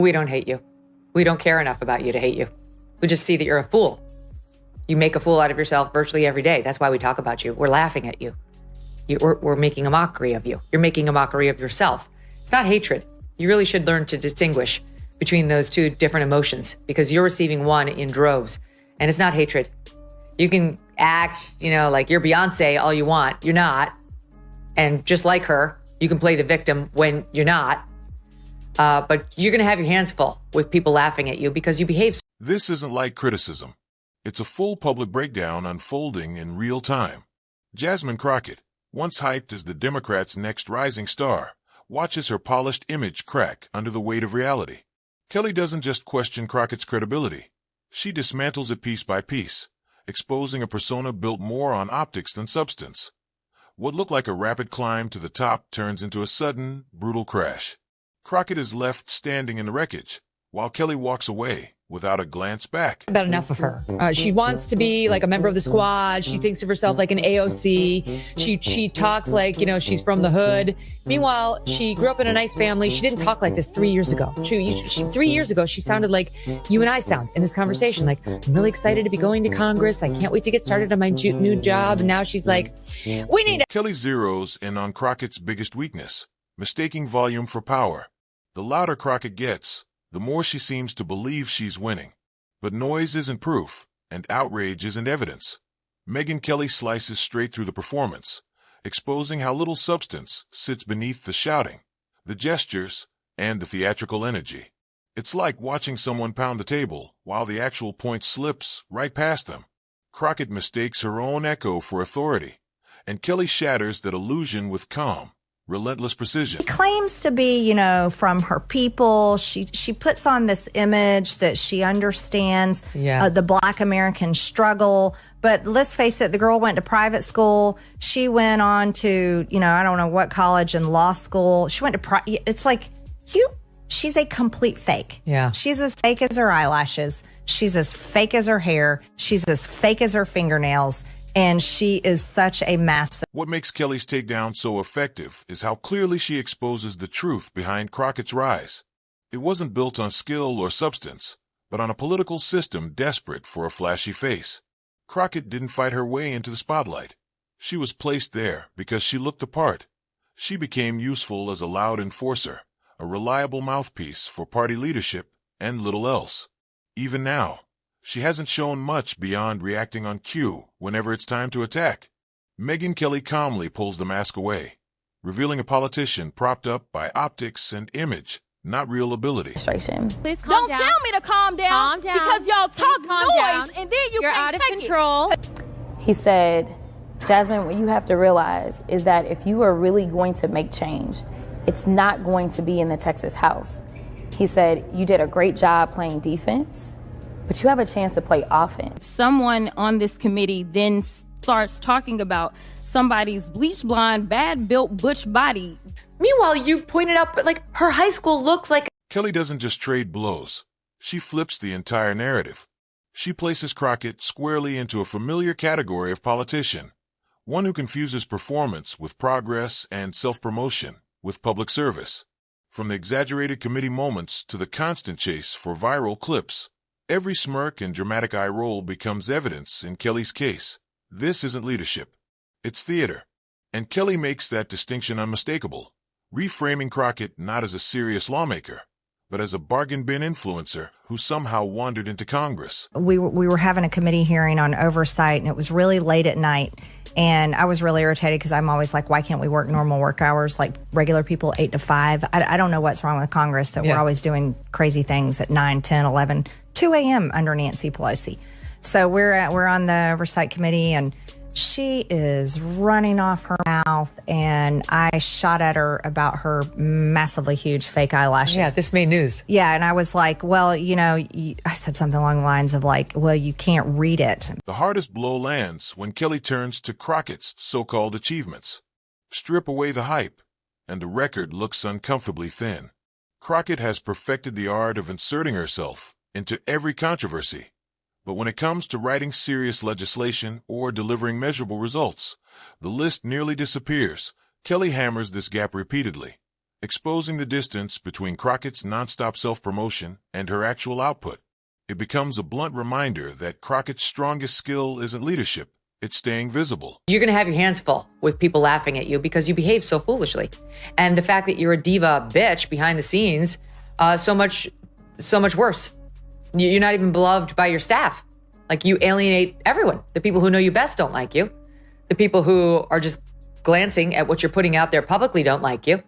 We don't hate you. We don't care enough about you to hate you. We just see that you're a fool. You make a fool out of yourself virtually every day. That's why we talk about you. We're laughing at you. We're making a mockery of you. You're making a mockery of yourself. It's not hatred. You really should learn to distinguish between those two different emotions because you're receiving one in droves, and it's not hatred. You can act, like you're Beyonce all you want. You're not. And just like her, you can play the victim when you're not. But you're going to have your hands full with people laughing at you because you behave. This isn't light criticism. It's a full public breakdown unfolding in real time. Jasmine Crockett, once hyped as the Democrats' next rising star, watches her polished image crack under the weight of reality. Kelly doesn't just question Crockett's credibility. She dismantles it piece by piece, exposing a persona built more on optics than substance. What looked like a rapid climb to the top turns into a sudden, brutal crash. Crockett is left standing in the wreckage, while Kelly walks away without a glance back. About enough of her. She wants to be like a member of the squad. She thinks of herself like an AOC. She talks like, she's from the hood. Meanwhile, she grew up in a nice family. She didn't talk like this 3 years ago. 3 years ago, she sounded like you and I sound in this conversation. Like, I'm really excited to be going to Congress. I can't wait to get started on my new job. And now she's like, we need to. Kelly zeroes in on Crockett's biggest weakness, mistaking volume for power. The louder Crockett gets, the more she seems to believe she's winning. But noise isn't proof, and outrage isn't evidence. Megyn Kelly slices straight through the performance, exposing how little substance sits beneath the shouting, the gestures, and the theatrical energy. It's like watching someone pound the table while the actual point slips right past them. Crockett mistakes her own echo for authority, and Kelly shatters that illusion with calm, relentless precision. She claims to be, from her people. She puts on this image that she understands the Black American struggle. But let's face it, the girl went to private school. She went on to, I don't know what college and law school. She went to it's like, she's a complete fake. Yeah. She's as fake as her eyelashes. She's as fake as her hair. She's as fake as her fingernails. And she is such a massive. What makes Kelly's takedown so effective is how clearly she exposes the truth behind Crockett's rise. It wasn't built on skill or substance, but on a political system desperate for a flashy face. Crockett didn't fight her way into the spotlight. She was placed there because she looked the part. She became useful as a loud enforcer, a reliable mouthpiece for party leadership, and little else. Even now, she hasn't shown much beyond reacting on cue whenever it's time to attack. Megyn Kelly calmly pulls the mask away, revealing a politician propped up by optics and image, not real ability. Please calm down. Don't tell me to calm down. Calm down. Because y'all talk noise and then you're out of control. He said, Jasmine, what you have to realize is that if you are really going to make change, it's not going to be in the Texas House. He said, you did a great job playing defense, but you have a chance to play offense. Someone on this committee then starts talking about somebody's bleach blonde, bad-built butch body. Meanwhile, you pointed out, like, her high school looks like. Kelly doesn't just trade blows. She flips the entire narrative. She places Crockett squarely into a familiar category of politician, one who confuses performance with progress and self-promotion with public service. From the exaggerated committee moments to the constant chase for viral clips, every smirk and dramatic eye roll becomes evidence in Kelly's case. This isn't leadership. It's theater. And Kelly makes that distinction unmistakable, reframing Crockett not as a serious lawmaker, but as a bargain bin influencer who somehow wandered into Congress. We were having a committee hearing on oversight, and it was really late at night. And I was really irritated because I'm always like, why can't we work normal work hours like regular people, 8 to 5? I don't know what's wrong with Congress that we're always doing crazy things at 9, 10, 11, 2 a.m. under Nancy Pelosi. So we're on the oversight committee, and she is running off her mouth, and I shot at her about her massively huge fake eyelashes. Yeah, this made news. Yeah, and I was like, well, I said something along the lines of like, well, you can't read it. The hardest blow lands when Kelly turns to Crockett's so-called achievements. Strip away the hype, and the record looks uncomfortably thin. Crockett has perfected the art of inserting herself into every controversy. But when it comes to writing serious legislation or delivering measurable results, the list nearly disappears. Kelly hammers this gap repeatedly, exposing the distance between Crockett's nonstop self-promotion and her actual output. It becomes a blunt reminder that Crockett's strongest skill isn't leadership, it's staying visible. You're going to have your hands full with people laughing at you because you behave so foolishly. And the fact that you're a diva bitch behind the scenes, so much worse. You're not even beloved by your staff. Like, you alienate everyone. The people who know you best don't like you. The people who are just glancing at what you're putting out there publicly don't like you.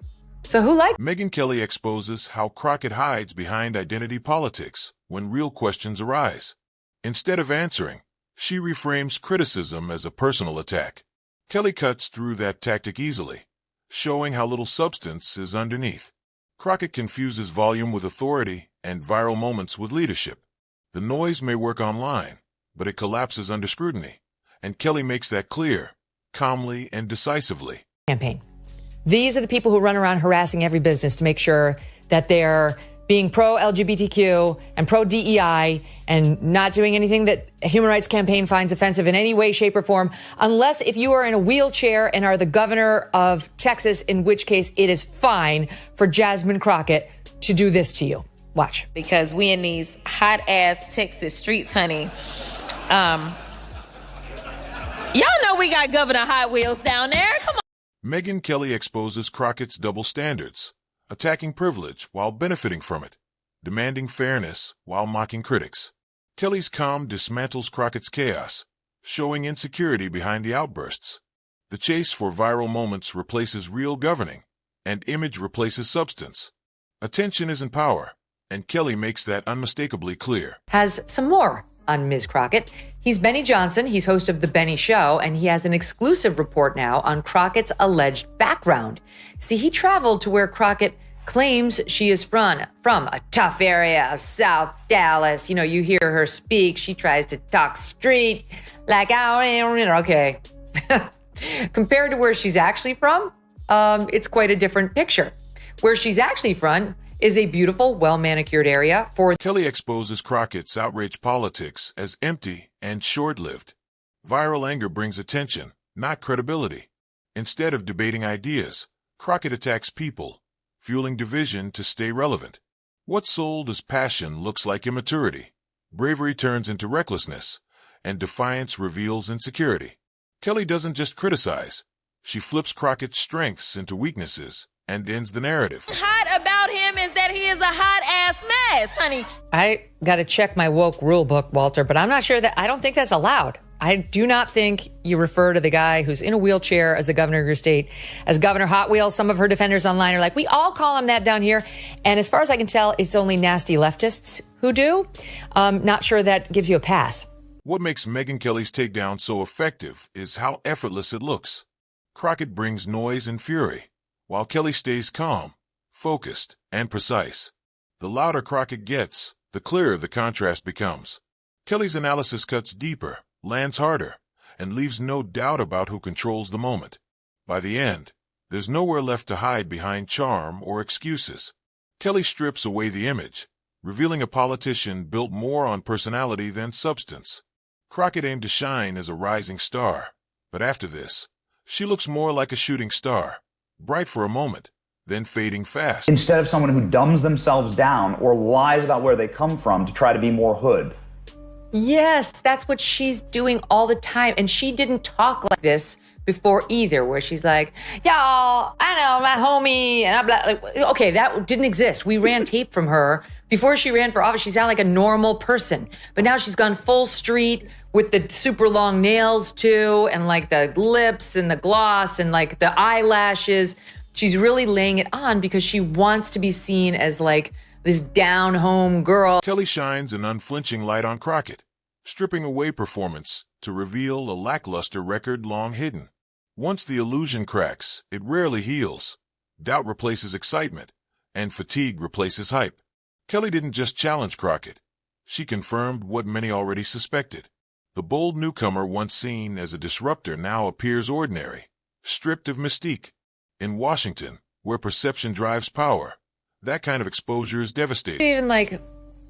So who likes? Megyn Kelly exposes how Crockett hides behind identity politics when real questions arise. Instead of answering, she reframes criticism as a personal attack. Kelly cuts through that tactic easily, showing how little substance is underneath. Crockett confuses volume with authority and viral moments with leadership. The noise may work online, but it collapses under scrutiny. And Kelly makes that clear, calmly and decisively. Campaign. These are the people who run around harassing every business to make sure that they're being pro-LGBTQ and pro-DEI and not doing anything that a human rights campaign finds offensive in any way, shape, or form, unless if you are in a wheelchair and are the governor of Texas, in which case it is fine for Jasmine Crockett to do this to you. Watch. Because we in these hot-ass Texas streets, honey. Y'all know we got Governor Hot Wheels down there. Come on. Megyn Kelly exposes Crockett's double standards, attacking privilege while benefiting from it, demanding fairness while mocking critics. Kelly's calm dismantles Crockett's chaos, showing insecurity behind the outbursts. The chase for viral moments replaces real governing, and image replaces substance. Attention isn't power, and Kelly makes that unmistakably clear. Has some more on Ms. Crockett. He's Benny Johnson. He's host of The Benny Show, and he has an exclusive report now on Crockett's alleged background. See, he traveled to where Crockett claims she is from a tough area of South Dallas. You know, you hear her speak. She tries to talk street like, okay. Compared to where she's actually from, it's quite a different picture. Where she's actually from is a beautiful, well-manicured area for... Kelly exposes Crockett's outrage politics as empty and short-lived. Viral anger brings attention, not credibility. Instead of debating ideas, Crockett attacks people, fueling division to stay relevant. What's sold as passion looks like immaturity. Bravery turns into recklessness, and defiance reveals insecurity. Kelly doesn't just criticize. She flips Crockett's strengths into weaknesses and ends the narrative. Hot about him is that he is a hot-ass mess, honey. I got to check my woke rule book, Walter, but I'm not sure I don't think that's allowed. I do not think you refer to the guy who's in a wheelchair as the governor of your state as Governor Hot Wheels. Some of her defenders online are like, we all call him that down here. And as far as I can tell, it's only nasty leftists who do. Not sure that gives you a pass. What makes Megyn Kelly's takedown so effective is how effortless it looks. Crockett brings noise and fury, while Kelly stays calm, focused, and precise. The louder Crockett gets, the clearer the contrast becomes. Kelly's analysis cuts deeper, lands harder, and leaves no doubt about who controls the moment. By the end, there's nowhere left to hide behind charm or excuses. Kelly strips away the image, revealing a politician built more on personality than substance. Crockett aimed to shine as a rising star, but after this, she looks more like a shooting star, bright for a moment, then fading fast. Instead of someone who dumbs themselves down or lies about where they come from to try to be more hood. Yes, that's what she's doing all the time. And she didn't talk like this before either, where she's like, y'all, I know, my homie, and I'm like, okay, that didn't exist. We ran tape from her. Before she ran for office, she sounded like a normal person. But now she's gone full street with the super long nails too, and like the lips and the gloss and like the eyelashes. She's really laying it on because she wants to be seen as like this down-home girl. Kelly shines an unflinching light on Crockett, stripping away performance to reveal a lackluster record long hidden. Once the illusion cracks, it rarely heals. Doubt replaces excitement, and fatigue replaces hype. Kelly didn't just challenge Crockett. She confirmed what many already suspected. The bold newcomer once seen as a disruptor now appears ordinary, stripped of mystique. In Washington, where perception drives power, that kind of exposure is devastating. Even like,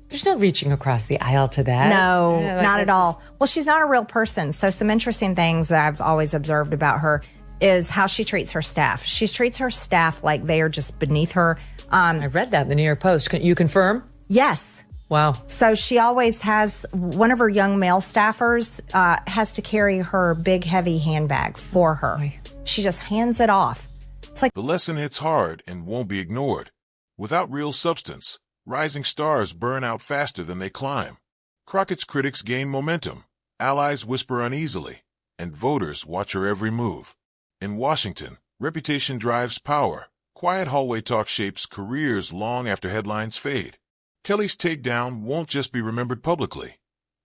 there's no reaching across the aisle to that. No, Yeah, like not at that's all. Well, she's not a real person. So some interesting things that I've always observed about her. is how she treats her staff. She treats her staff like they are just beneath her. I read that in the New York Post. Can you confirm? Yes. Wow. So she always has, one of her young male staffers has to carry her big, heavy handbag for her. She just hands it off. It's like The lesson hits hard and won't be ignored. Without real substance, rising stars burn out faster than they climb. Crockett's critics gain momentum, allies whisper uneasily, and voters watch her every move. In Washington, reputation drives power. Quiet hallway talk shapes careers long after headlines fade. Kelly's takedown won't just be remembered publicly.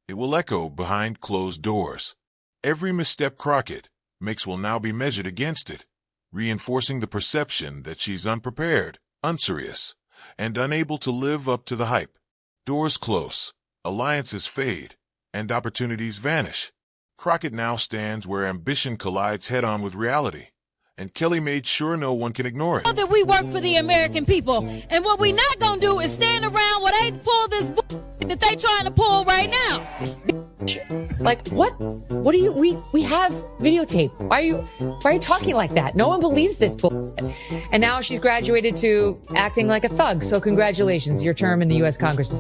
It will echo behind closed doors. Every misstep Crockett makes will now be measured against it, reinforcing the perception that she's unprepared, unserious, and unable to live up to the hype. Doors close, alliances fade, and opportunities vanish. Crockett now stands where ambition collides head-on with reality, and Kelly made sure no one can ignore it. That we work for the American people, and what we not gonna do is stand around while they pull this that they trying to pull right now. Like, what? What do you, we have videotape. Why are you talking like that? No one believes this bullshit. And now she's graduated to acting like a thug. So congratulations, your term in the U.S. Congress is